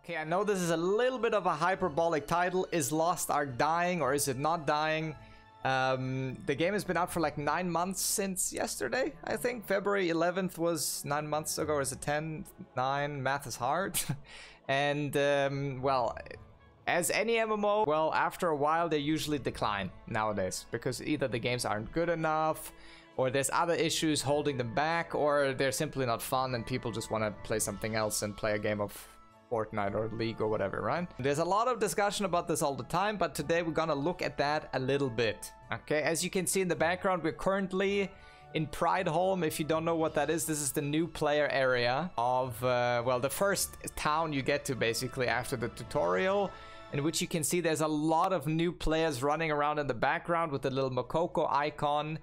Okay, I know this is a little bit of a hyperbolic title. Is Lost Ark dying or is it not dying? The game has been out for like 9 months since yesterday, I think. February 11th was 9 months ago, or is it 10? 9? Math is hard. And, well, as any MMO, well, after a while they usually decline nowadays. Because either the games aren't good enough, or there's other issues holding them back, or they're simply not fun and people just want to play something else and play a game of Fortnite or League or whatever, right? There's a lot of discussion about this all the time, but today we're gonna look at that a little bit. Okay, as you can see in the background, we're currently in Prideholm. If you don't know what that is, this is the new player area of, well, the first town you get to basically after the tutorial, in which you can see there's a lot of new players running around in the background with the little Mokoko icon.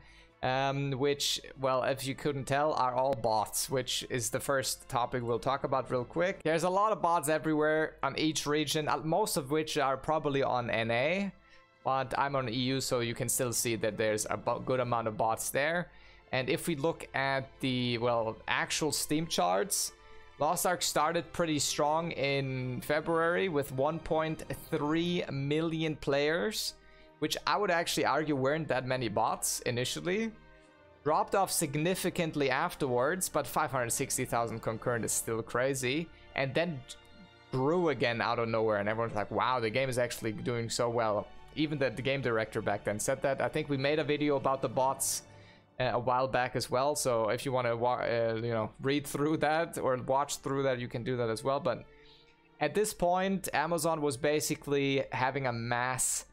Which, well, if you couldn't tell, are all bots, which is the first topic we'll talk about real quick. There's a lot of bots everywhere on each region, most of which are probably on NA, but I'm on EU, so you can still see that there's a good amount of bots there. And if we look at the, well, actual Steam charts, Lost Ark started pretty strong in February with 1.3 million players, which I would actually argue weren't that many bots initially. Dropped off significantly afterwards, but 560,000 concurrent is still crazy. And then grew again out of nowhere, and everyone's like, wow, the game is actually doing so well. Even the game director back then said that. I think we made a video about the bots a while back as well, so if you want to you know, read through that or watch through that, you can do that as well. But at this point, Amazon was basically having a mass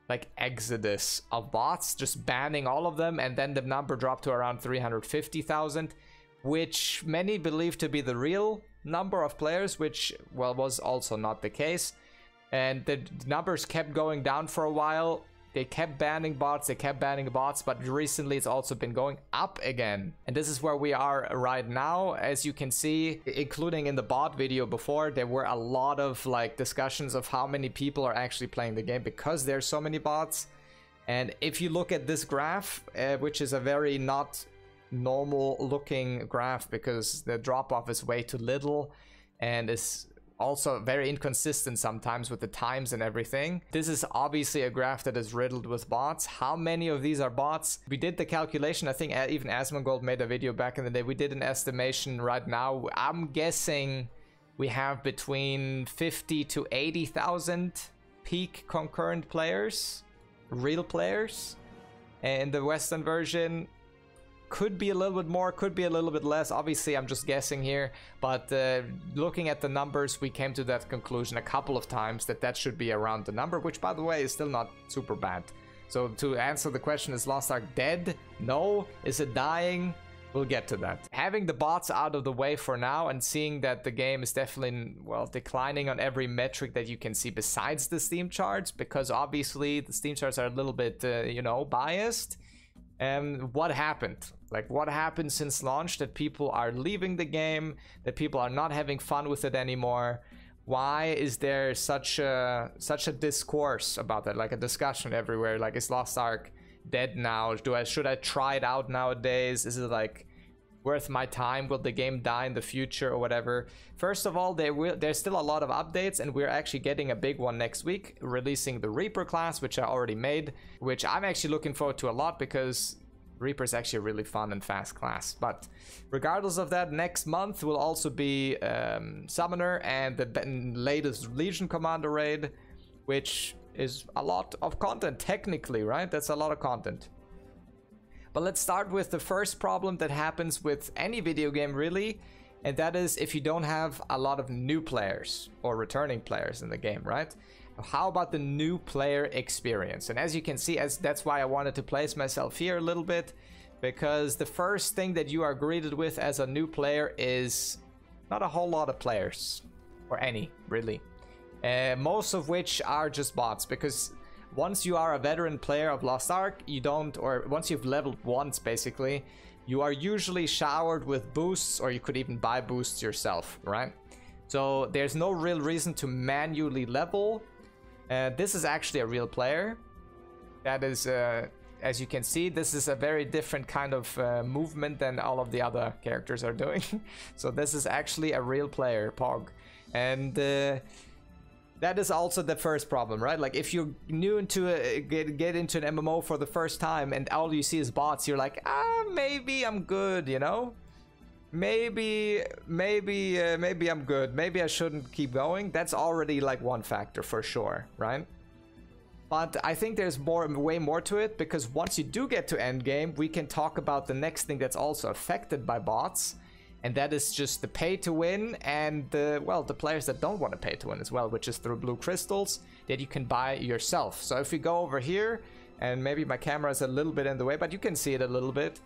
like exodus of bots, just banning all of them, and then the number dropped to around 350,000, which many believe to be the real number of players, which, well, was also not the case. And the numbers kept going down for a while. They kept banning bots, but recently it's also been going up again. And this is where we are right now. As you can see, including in the bot video before, there were a lot of like discussions of how many people are actually playing the game because there's so many bots. And if you look at this graph, which is a very not normal looking graph because the drop off is way too little and is also very inconsistent sometimes with the times and everything. This is obviously a graph that is riddled with bots. How many of these are bots? We did the calculation. I think even Asmongold made a video back in the day. We did an estimation right now. I'm guessing we have between 50 to 80,000 peak concurrent players, real players. In the Western version, could be a little bit more, could be a little bit less. Obviously, I'm just guessing here, but looking at the numbers, we came to that conclusion a couple of times that that should be around the number, which, by the way, is still not super bad. So to answer the question, is Lost Ark dead? No. Is it dying? We'll get to that. Having the bots out of the way for now and seeing that the game is definitely, well, declining on every metric that you can see besides the Steam charts, because obviously the Steam charts are a little bit, you know, biased. What happened? Like, what happened since launch that people are leaving the game, that people are not having fun with it anymore? Why is there such a discourse about that, like a discussion everywhere? Like, is Lost Ark dead now? Should I try it out nowadays? Is it like worth my time? Will the game die in the future or whatever? First of all, there's still a lot of updates, and we're actually getting a big one next week, releasing the Reaper class, which I already made, which I'm actually looking forward to a lot because Reaper is actually a really fun and fast class. But regardless of that, next month will also be Summoner and the latest Legion Commander raid, which is a lot of content technically, right? That's a lot of content. But let's start with the first problem that happens with any video game, really, and that is if you don't have a lot of new players or returning players in the game, right? How about the new player experience? And as you can see, that's why I wanted to place myself here a little bit, because the first thing that you are greeted with as a new player is not a whole lot of players, or any, really. Most of which are just bots, because once you are a veteran player of Lost Ark, you don't, or once you've leveled once, basically, you are usually showered with boosts, or you could even buy boosts yourself, right? So there's no real reason to manually level. This is actually a real player. That is, as you can see, this is a very different kind of movement than all of the other characters are doing. So this is actually a real player, Pog. And that is also the first problem, right? Like if you're new into get into an MMO for the first time and all you see is bots, you're like, maybe I'm good, you know? Maybe I'm good. Maybe I shouldn't keep going. That's already like one factor for sure, right? But I think there's way more to it, because once you do get to endgame, we can talk about the next thing that's also affected by bots, and that is just the pay to win and well, the players that don't want to pay to win as well, which is through blue crystals that you can buy yourself. So if we go over here, and maybe my camera is a little bit in the way, but you can see it a little bit.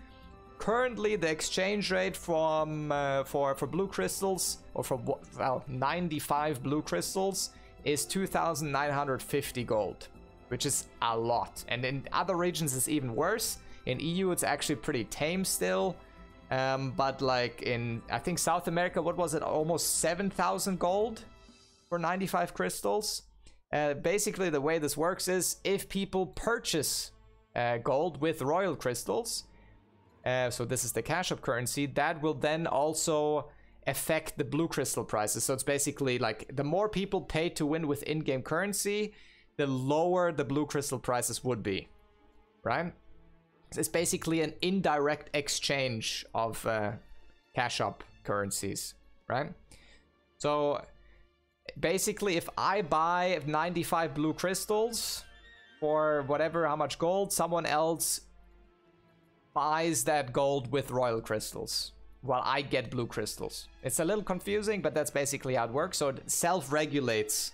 Currently, the exchange rate from for blue crystals, or for well 95 blue crystals, is 2,950 gold, which is a lot. And in other regions, it's even worse. In EU, it's actually pretty tame still. But like in, I think South America, what was it? Almost 7,000 gold for 95 crystals. Basically, the way this works is if people purchase gold with royal crystals, so this is the cash up currency, that will then also affect the blue crystal prices. So it's basically like the more people pay to win with in-game currency, the lower the blue crystal prices would be, right? It's basically an indirect exchange of cash up currencies, right? So basically, if I buy 95 blue crystals for whatever, how much gold, someone else buys that gold with royal crystals while I get blue crystals. It's a little confusing, but that's basically how it works. So it self-regulates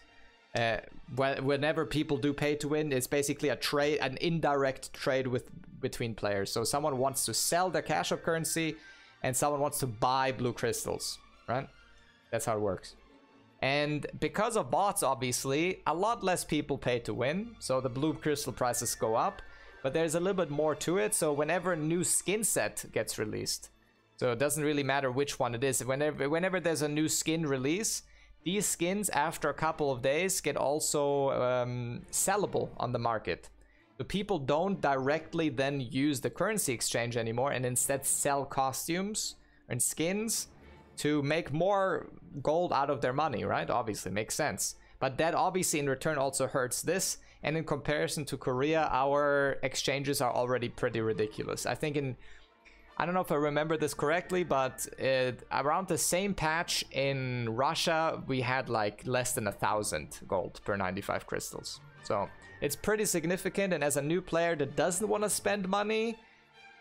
whenever people do pay to win. It's basically a trade, an indirect trade between players. So someone wants to sell their cash up currency and someone wants to buy blue crystals, right? That's how it works. And because of bots, obviously, a lot less people pay to win, so the blue crystal prices go up. But there's a little bit more to it. So whenever a new skin set gets released, so it doesn't really matter which one it is, whenever there's a new skin release, these skins after a couple of days get also sellable on the market. So people don't directly then use the currency exchange anymore and instead sell costumes and skins to make more gold out of their money, right? Obviously, makes sense. But that obviously in return also hurts this. And in comparison to Korea, our exchanges are already pretty ridiculous. I think I don't know if I remember this correctly, but around the same patch in Russia, we had like less than 1,000 gold per 95 crystals. So it's pretty significant. And as a new player that doesn't want to spend money,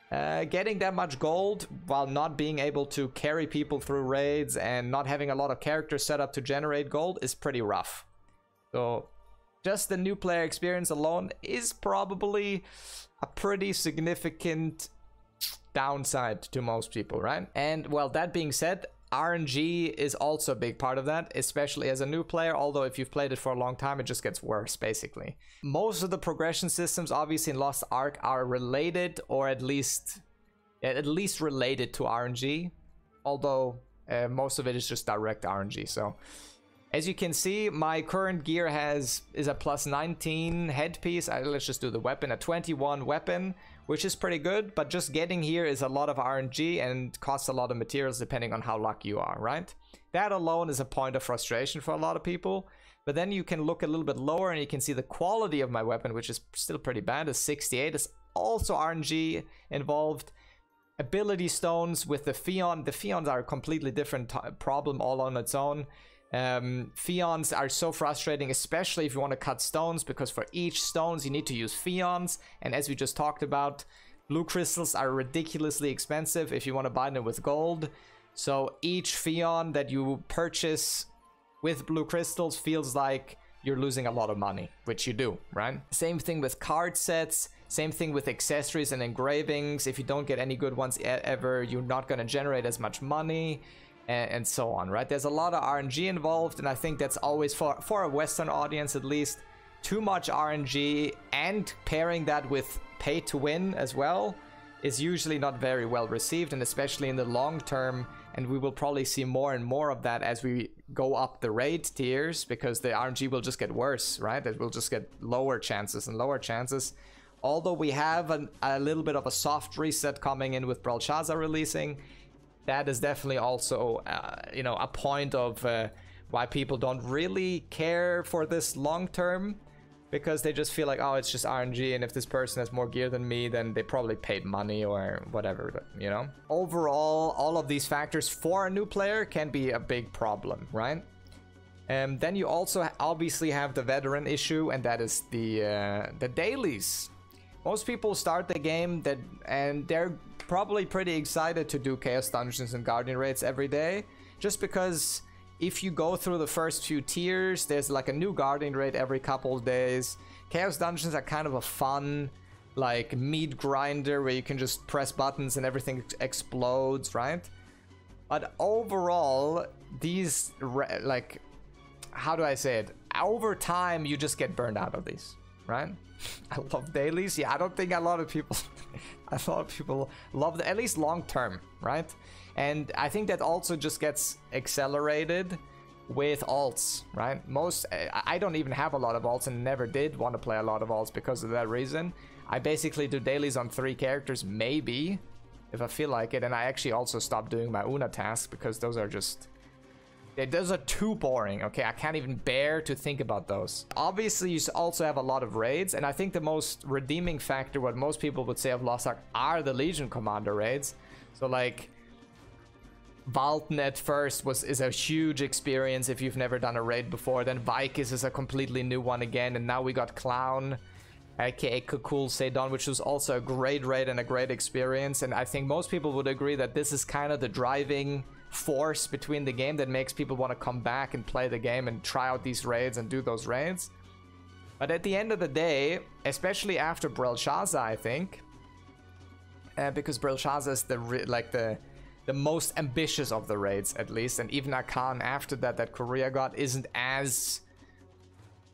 getting that much gold while not being able to carry people through raids and not having a lot of characters set up to generate gold is pretty rough. So just the new player experience alone is probably a pretty significant downside to most people, right? And well, that being said, RNG is also a big part of that, especially as a new player, although if you've played it for a long time, it just gets worse, basically. Most of the progression systems, obviously in Lost Ark, are related, or at least related to RNG, although most of it is just direct RNG. So as you can see, my current gear is a plus 19 headpiece. Let's just do the weapon, a 21 weapon, which is pretty good, but just getting here is a lot of RNG and costs a lot of materials depending on how lucky you are, right? That alone is a point of frustration for a lot of people. But then you can look a little bit lower and you can see the quality of my weapon, which is still pretty bad, is 68. There's also RNG involved. Ability stones with the Pheon. The Pheons are a completely different problem all on its own. Pheons are so frustrating, especially if you want to cut stones, because for each stones you need to use Pheons, and as we just talked about, blue crystals are ridiculously expensive if you want to buy them with gold. So each Pheon that you purchase with blue crystals feels like you're losing a lot of money, which you do, right? Same thing with card sets, same thing with accessories and engravings. If you don't get any good ones ever, you're not going to generate as much money. And so on, right? There's a lot of RNG involved, and I think that's always, for a Western audience at least, too much RNG, and pairing that with pay to win as well is usually not very well received, and especially in the long term, and we will probably see more and more of that as we go up the raid tiers, because the RNG will just get worse, right? It will just get lower chances and lower chances. Although we have a little bit of a soft reset coming in with ABRELDSHUD releasing, that is definitely also, you know, a point of why people don't really care for this long term, because they just feel like, oh, it's just RNG, and if this person has more gear than me, then they probably paid money or whatever, you know? Overall, all of these factors for a new player can be a big problem, right? And then you also obviously have the veteran issue, and that is the dailies. Most people start the game and they're probably pretty excited to do Chaos Dungeons and Guardian Raids every day, just because if you go through the first few tiers, there's like a new Guardian Raid every couple of days. Chaos Dungeons are kind of a fun, like, meat grinder where you can just press buttons and everything explodes, right? But overall, these, like, how do I say it? Over time, you just get burned out of these, right? I love dailies. Yeah, I don't think a lot of people, love them, at least long term, right? And I think that also just gets accelerated with alts, right? I don't even have a lot of alts and never did want to play a lot of alts because of that reason. I basically do dailies on 3 characters, maybe, if I feel like it. And I actually also stopped doing my Una tasks because those are just... those are too boring, okay? I can't even bear to think about those. Obviously, you also have a lot of raids, and I think the most redeeming factor, what most people would say of Lost Ark, are the Legion Commander raids. So, like... VALTAN at first is a huge experience if you've never done a raid before. Then VYKIS is a completely new one again, and now we got Clown, aka Kukul Seidon, which was also a great raid and a great experience. And I think most people would agree that this is kind of the driving force between the game that makes people want to come back and play the game and try out these raids and do those raids. But at the end of the day, especially after Brelshaza, I think, because Brelshaza is the most ambitious of the raids, at least, and even Akan after that Korea got isn't as,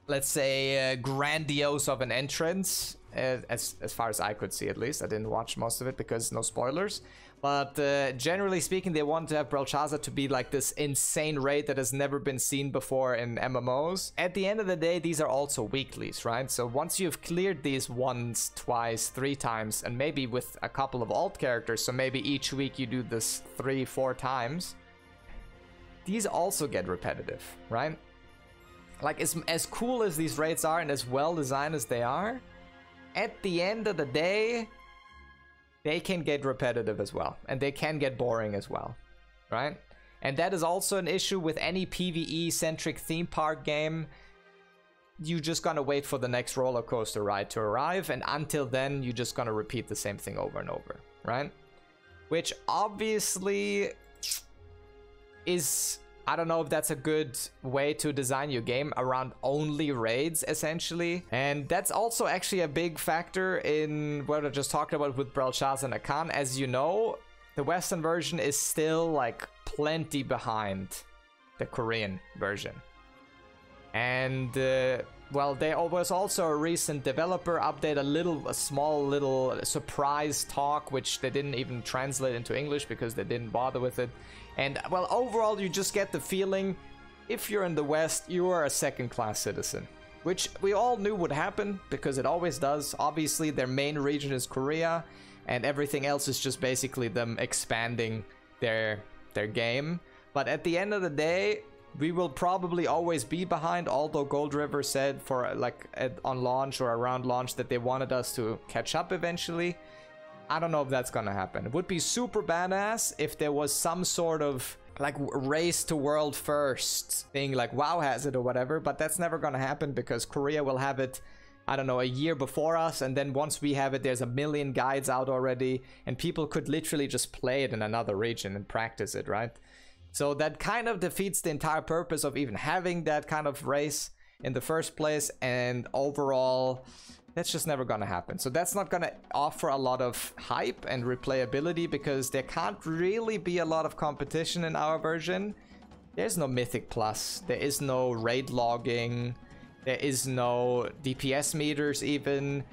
let's say, grandiose of an entrance, as far as I could see, at least. I didn't watch most of it because no spoilers, but generally speaking, they want to have Brelshaza to be like this insane raid that has never been seen before in MMOs. At the end of the day, these are also weeklies, right? So once you've cleared these once, twice, 3 times, and maybe with a couple of alt characters, so maybe each week you do this 3-4 times, these also get repetitive, right? Like, as cool as these raids are and as well designed as they are, at the end of the day, they can get repetitive as well, and they can get boring as well, right? And that is also an issue with any PvE-centric theme park game. You just gonna wait for the next roller coaster ride to arrive, and until then, you're just gonna repeat the same thing over and over, right? Which obviously is... I don't know if that's a good way to design your game around only raids, essentially. And that's also actually a big factor in what I just talked about with Brelshaza and Akan. As you know, the Western version is still, like, plenty behind the Korean version. And, well, there was also a recent developer update, a small little surprise talk, which they didn't even translate into English because they didn't bother with it. And, well, overall, you just get the feeling, if you're in the West, you are a second-class citizen. Which we all knew would happen, because it always does. Obviously, their main region is Korea, and everything else is just basically them expanding their game. But at the end of the day, we will probably always be behind, although Gold River said on launch or around launch that they wanted us to catch up eventually. I don't know if that's gonna happen. It would be super badass if there was some sort of like race to world first thing like WoW has it or whatever, but that's never gonna happen because Korea will have it, I don't know, a year before us, and then once we have it, there's a million guides out already, and people could literally just play it in another region and practice it, right? So that kind of defeats the entire purpose of even having that kind of race in the first place, and overall, that's just never gonna happen. So that's not gonna offer a lot of hype and replayability because there can't really be a lot of competition in our version. There's no Mythic Plus, there is no raid logging, there is no DPS meters even,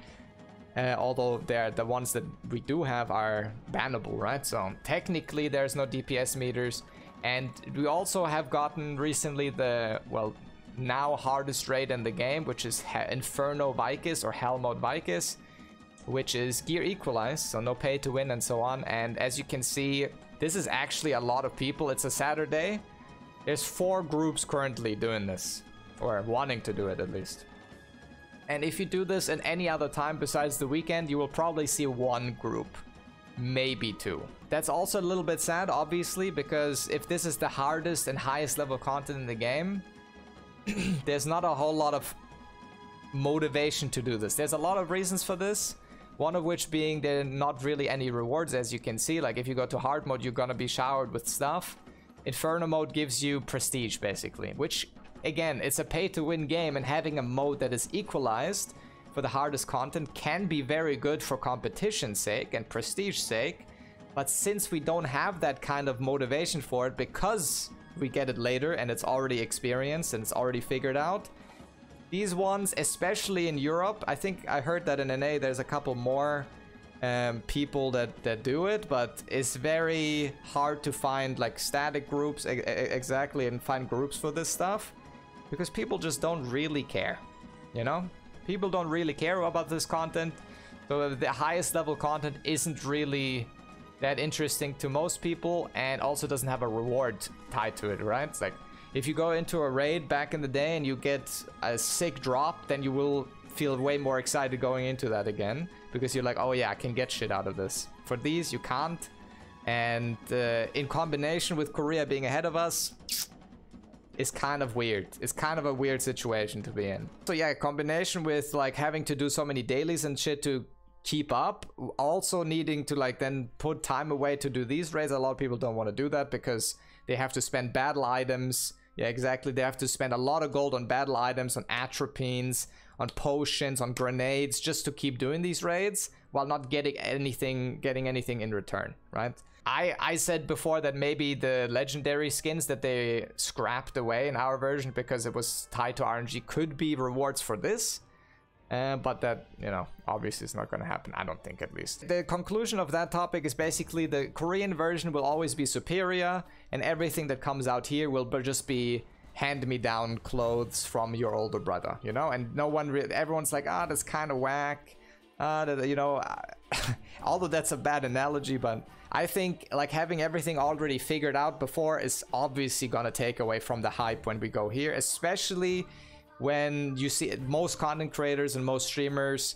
although the ones that we do have are bannable, right? So technically there's no DPS meters, and we also have gotten recently the, well, now hardest raid in the game, which is Inferno VYKIS or Hell Mode VYKIS, which is gear equalized, so no pay to win and so on. And as you can see, this is actually a lot of people. It's a Saturday, There's 4 groups currently doing this, or wanting to do it at least. And if you do this in any other time besides the weekend, you will probably see 1 group, maybe 2. That's also a little bit sad, obviously, because if this is the hardest and highest level content in the game, there's not a whole lot of motivation to do this. There's a lot of reasons for this, one of which being there are not really any rewards, as you can see. Like if you go to hard mode, you're gonna be showered with stuff. Inferno mode gives you prestige, basically, which again, it's a pay-to-win game, and having a mode that is equalized for the hardest content can be very good for competition's sake and prestige's sake. But since we don't have that kind of motivation for it, because we get it later and it's already experienced and it's already figured out, these ones, especially in Europe, I think I heard that in NA there's a couple more people that do it, but it's very hard to find like static groups exactly and find groups for this stuff, because people just don't really care, you know? People don't really care about this content, so the highest level content isn't really that interesting to most people, and also doesn't have a reward tied to it, right? It's like, if you go into a raid back in the day and you get a sick drop, then you will feel way more excited going into that again, because you're like, oh yeah, I can get shit out of this. For these, you can't. And in combination with Korea being ahead of us, it's kind of weird. It's kind of a weird situation to be in. So yeah, combination with like having to do so many dailies and shit to keep up, also needing to like then put time away to do these raids. A lot of people don't want to do that because they have to spend battle items. Yeah, exactly. They have to spend a lot of gold on battle items, on atropines, on potions, on grenades, just to keep doing these raids while not getting anything in return, right? I said before that maybe the legendary skins that they scrapped away in our version because it was tied to RNG could be rewards for this. But that, you know, obviously is not going to happen, I don't think, at least. The conclusion of that topic is basically the Korean version will always be superior, and everything that comes out here will just be hand-me-down clothes from your older brother, you know? And no one really, everyone's like, ah, that's kind of whack. You know, although that's a bad analogy, but I think like having everything already figured out before is obviously going to take away from the hype when we go here, especially when you see most content creators and most streamers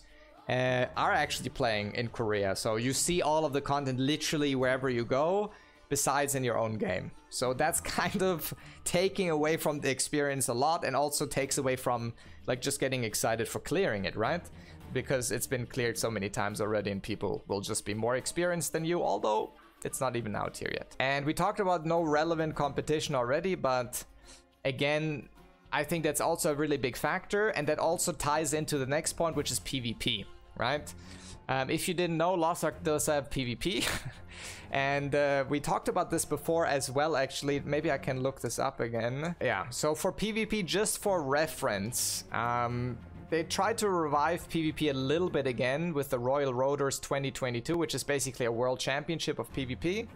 are actually playing in Korea. So you see all of the content literally wherever you go, besides in your own game. So that's kind of taking away from the experience a lot, and also takes away from like just getting excited for clearing it, right? Because it's been cleared so many times already and people will just be more experienced than you, although it's not even out here yet. And we talked about no relevant competition already, but again, I think that's also a really big factor, and that also ties into the next point, which is PvP, right? If you didn't know, Lost Ark does have PvP, and we talked about this before as well, actually. Maybe I can look this up again. Yeah, so for PvP, just for reference, they tried to revive PvP a little bit again with the Royal Roaders 2022, which is basically a world championship of PvP.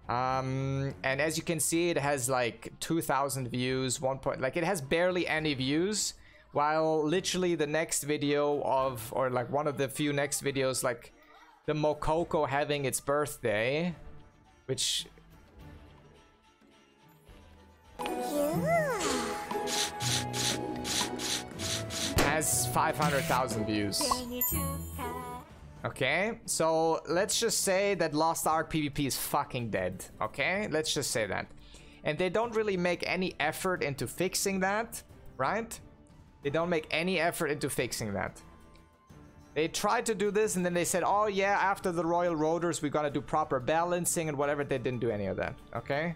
And as you can see, it has like 2,000 views, like it has barely any views, while literally the next video of, or like one of the few next videos, like the Mokoko having its birthday, which has 500,000 views. Okay, so let's just say that Lost Ark PvP is fucking dead, okay? Let's just say that. And they don't really make any effort into fixing that, right? They don't make any effort into fixing that. They tried to do this and then they said, oh yeah, after the Royal Roaders, we're gonna do proper balancing and whatever. They didn't do any of that, okay?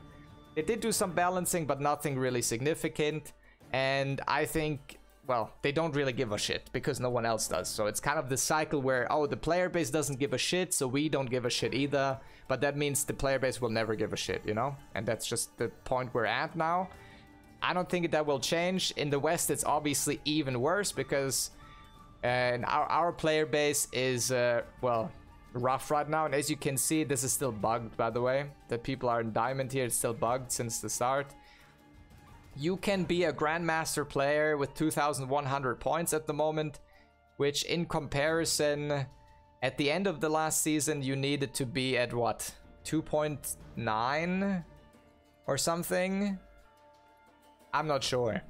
They did do some balancing, but nothing really significant. And I think, well, they don't really give a shit because no one else does. So it's kind of the cycle where, oh, the player base doesn't give a shit, so we don't give a shit either. But that means the player base will never give a shit, you know? And that's just the point we're at now. I don't think that will change. In the West, it's obviously even worse because our player base is, well, rough right now. And as you can see, this is still bugged, by the way. The people are in Diamond here. It's still bugged since the start. You can be a Grandmaster player with 2,100 points at the moment, which in comparison, at the end of the last season, you needed to be at what? 2.9 or something? I'm not sure.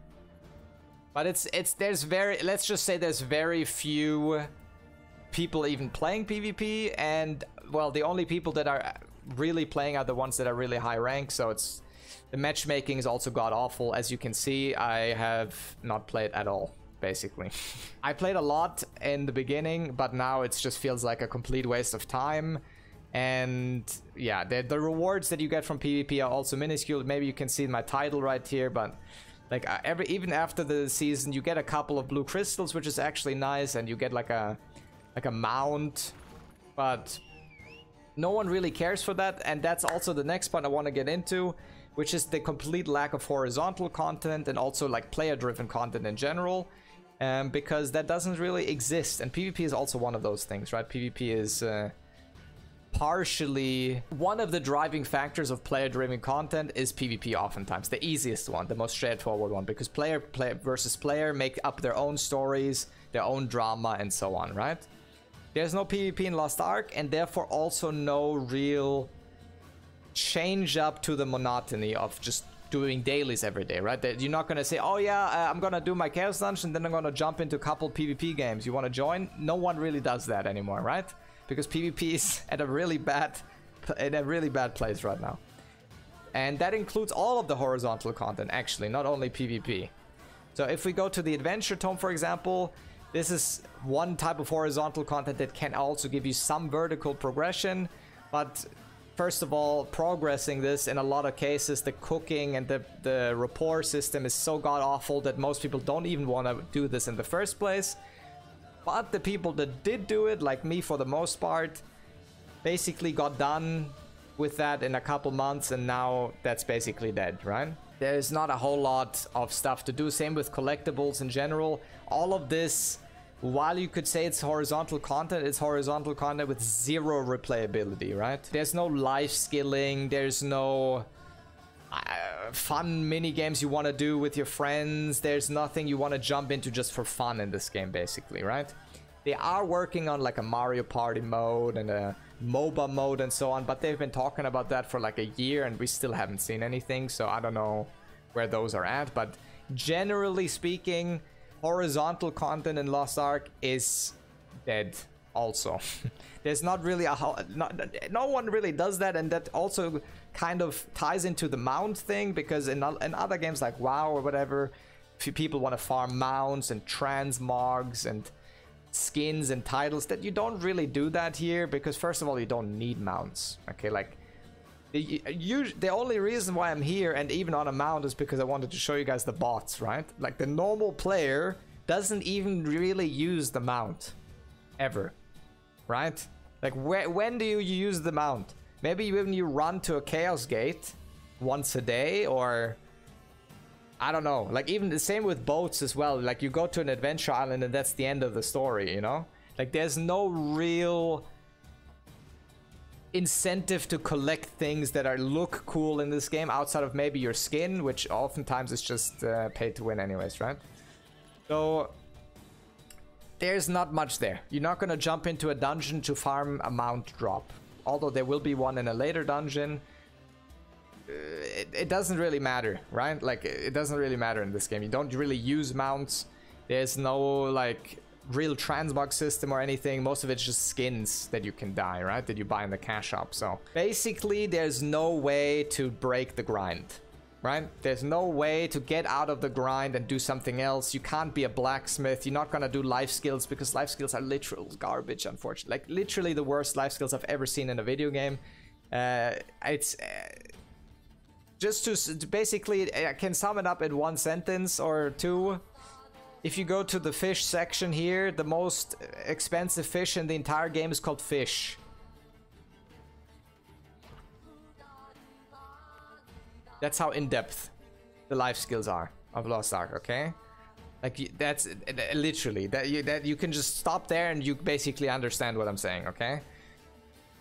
But let's just say there's very few people even playing PvP, and well, the only people that are really playing are the ones that are really high rank, so the matchmaking is also god awful. As you can see, I have not played at all, basically. I played a lot in the beginning, but now it just feels like a complete waste of time. And yeah, the rewards that you get from PvP are also minuscule. Maybe you can see my title right here, but like even after the season, you get a couple of blue crystals, which is actually nice, and you get like a mount, but no one really cares for that. And that's also the next part I want to get into, which is the complete lack of horizontal content and also like player-driven content in general, because that doesn't really exist. And PvP is also one of those things, right? PvP is partially one of the driving factors of player-driven content is PvP oftentimes. The easiest one, the most straightforward one, because player versus player make up their own stories, their own drama, and so on, right? There's no PvP in Lost Ark, and therefore also no real change up to the monotony of just doing dailies every day, right? That you're not gonna say, oh yeah, I'm gonna do my Chaos Dungeon, then I'm gonna jump into a couple PvP games. You wanna join? No one really does that anymore, right? Because PvP is in a really bad place right now. And that includes all of the horizontal content, actually, not only PvP. So if we go to the Adventure Tome, for example, this is one type of horizontal content that can also give you some vertical progression. But first of all, progressing this, in a lot of cases, the cooking and the rapport system is so god-awful that most people don't even want to do this in the first place. But the people that did do it, like me for the most part, basically got done with that in a couple months, and now that's basically dead, right? There's not a whole lot of stuff to do. Same with collectibles in general. All of this, while you could say it's horizontal content, it's horizontal content with zero replayability, right? There's no life skilling, there's no fun mini games you want to do with your friends. There's nothing you want to jump into just for fun in this game, basically, right? They are working on like a Mario Party mode and a MOBA mode and so on, but they've been talking about that for like a year and we still haven't seen anything, so I don't know where those are at. But generally speaking, horizontal content in Lost Ark is dead also. There's not really no one really does that, and that also kind of ties into the mount thing, because in other games like WoW or whatever, if people want to farm mounts and transmogs and skins and titles, that you don't really do that here, because first of all, you don't need mounts. Okay, like the only reason why I'm here and even on a mount is because I wanted to show you guys the bots, right? Like the normal player doesn't even really use the mount ever, right? Like when do you use the mount? Maybe when you run to a Chaos Gate once a day, or I don't know. Like even the same with boats as well. Like you go to an adventure island and that's the end of the story, you know? Like there's no real incentive to collect things that look cool in this game outside of maybe your skin, which oftentimes is just pay to win anyways, right? So there's not much there. You're not gonna jump into a dungeon to farm a mount drop. Although there will be one in a later dungeon. It doesn't really matter, right? Like it doesn't really matter in this game. You don't really use mounts. There's no like real transmog system or anything. Most of it's just skins that you can buy, right? That you buy in the cash shop. So basically there's no way to break the grind, right? There's no way to get out of the grind and do something else. You can't be a blacksmith. You're not gonna do life skills, because life skills are literal garbage, unfortunately. Like literally the worst life skills I've ever seen in a video game. It's just to basically, I can sum it up in one sentence or two. If you go to the fish section here, the most expensive fish in the entire game is called fish. That's how in-depth the life skills are of Lost Ark, okay? Like that's literally that you can just stop there and you basically understand what I'm saying, okay?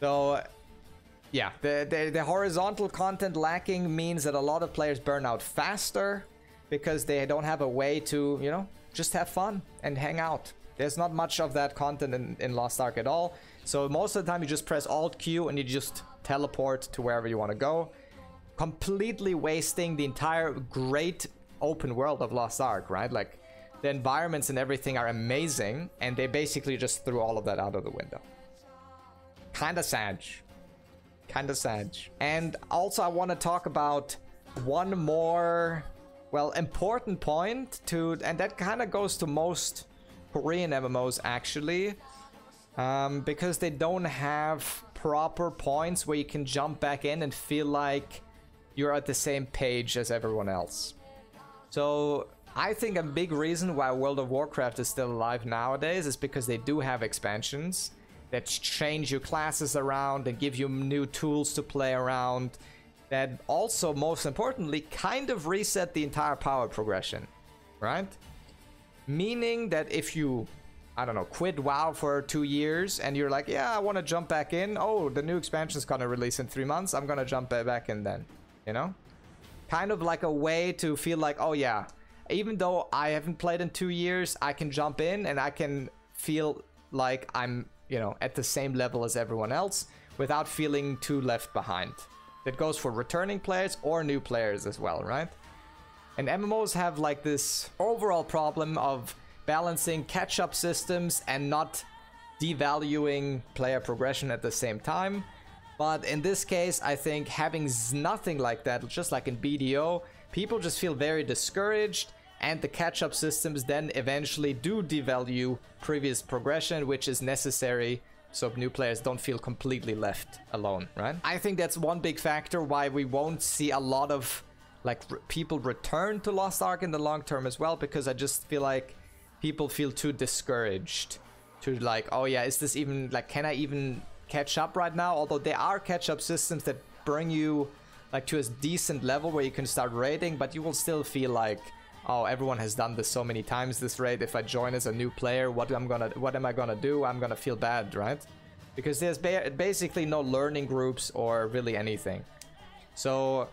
So yeah, the horizontal content lacking means that a lot of players burn out faster because they don't have a way to, you know, just have fun and hang out. There's not much of that content in Lost Ark at all. So most of the time you just press Alt-Q and you just teleport to wherever you want to go, completely wasting the entire great open world of Lost Ark, right? Like, the environments and everything are amazing, and they basically just threw all of that out of the window. Kinda sad. Kinda sad. And also I want to talk about one more, well, important point to, and that kind of goes to most Korean MMOs actually, because they don't have proper points where you can jump back in and feel like you're at the same page as everyone else. So I think a big reason why World of Warcraft is still alive nowadays is because they do have expansions that change your classes around and give you new tools to play around, that also, most importantly, kind of reset the entire power progression, right? Meaning that if you, I don't know, quit WoW for 2 years and you're like, yeah, I want to jump back in. Oh, the new expansion's gonna release in 3 months. I'm gonna jump back in then, you know? Kind of like a way to feel like, oh yeah, even though I haven't played in 2 years, I can jump in and I can feel like I'm, you know, at the same level as everyone else without feeling too left behind. That goes for returning players or new players as well, right? And MMOs have like this overall problem of balancing catch-up systems and not devaluing player progression at the same time. But in this case, I think having nothing like that, just like in BDO, people just feel very discouraged, and the catch-up systems then eventually do devalue previous progression, which is necessary so new players don't feel completely left alone, right? I think that's one big factor why we won't see a lot of like people return to Lost Ark in the long term as well, because I just feel like people feel too discouraged to like, oh yeah, is this even, like, can I even catch up right now? Although there are catch-up systems that bring you like to a decent level where you can start raiding, but you will still feel like, oh, everyone has done this so many times, this raid. If I join as a new player, what am I gonna do? I'm gonna feel bad, right? Because there's basically no learning groups or really anything. So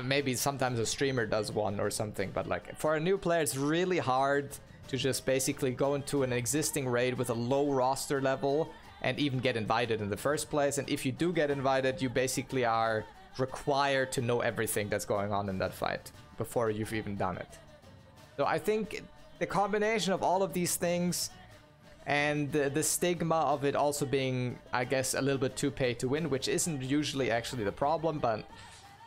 maybe sometimes a streamer does one or something, but like for a new player, it's really hard to just basically go into an existing raid with a low roster level and even get invited in the first place. And if you do get invited, you basically are required to know everything that's going on in that fight before you've even done it. So I think the combination of all of these things and the stigma of it also being, I guess, a little bit too pay to win, which isn't usually actually the problem, but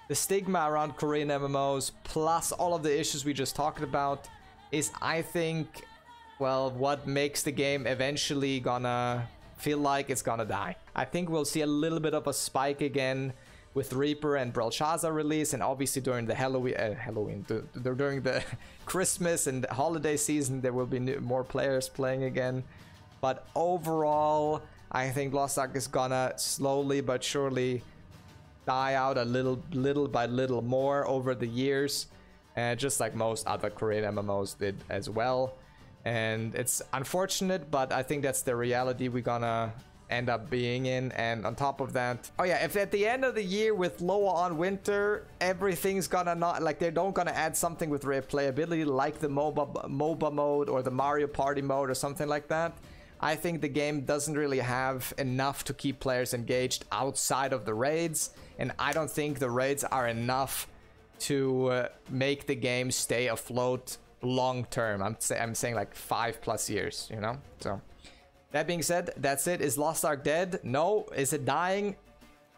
the stigma around Korean MMOs plus all of the issues we just talked about is, I think, well, what makes the game eventually gonna feel like it's gonna die. I think we'll see a little bit of a spike again with Reaper and Belshazzar release, and obviously during the during the Christmas and holiday season, there will be more players playing again. But overall, I think Lost Ark is gonna slowly but surely die out a little by little more over the years, just like most other Korean MMOs did as well. And it's unfortunate, but I think that's the reality we're gonna end up being in. And on top of that, oh yeah, if at the end of the year with lower on winter, everything's gonna not, like, they don't gonna add something with replayability like the MOBA mode or the Mario Party mode or something like that, I think the game doesn't really have enough to keep players engaged outside of the raids, and I don't think the raids are enough to make the game stay afloat long term. I'm saying like 5+ years, you know? So that being said, that's it. Is Lost Ark dead? No. Is it dying?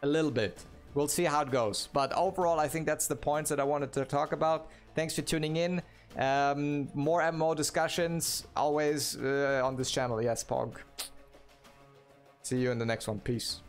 A little bit. We'll see how it goes. But overall, I think that's the points that I wanted to talk about. Thanks for tuning in. More MMO discussions always on this channel. Yes, Pog. See you in the next one. Peace.